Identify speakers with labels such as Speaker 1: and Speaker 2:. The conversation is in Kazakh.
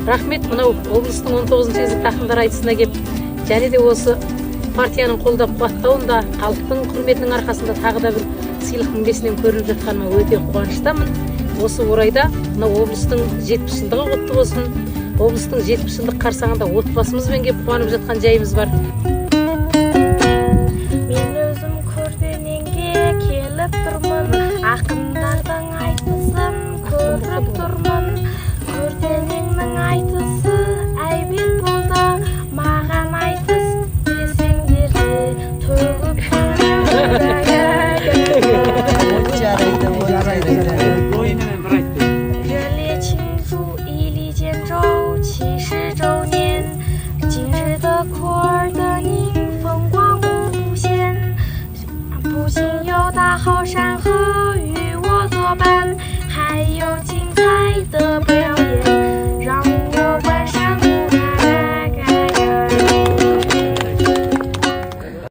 Speaker 1: Рахмет, мынау облыстың 19 кезекті ақындар айтысына кеп, және де осы партияның қолдап қуаттауында, халықтың құрметінің арқасында тағы да бір сыйлық мінбесінен көріліп жатқаныма өте қуаныштамын. Осы орайда мынау облыстың 70 жылдығы құтты болсын. Облыстың 70 жылдық қарсаңында отбасымызбен кеп қуанып жатқан жайымыз бар.
Speaker 2: Мен өзім көрдененге келіп тұрмын, ақындардың айтысын көріп тұрмын. Көрденеңнің айтысы әйбет болды, маған айтыс десеңдер де төгіп不仅有大好山河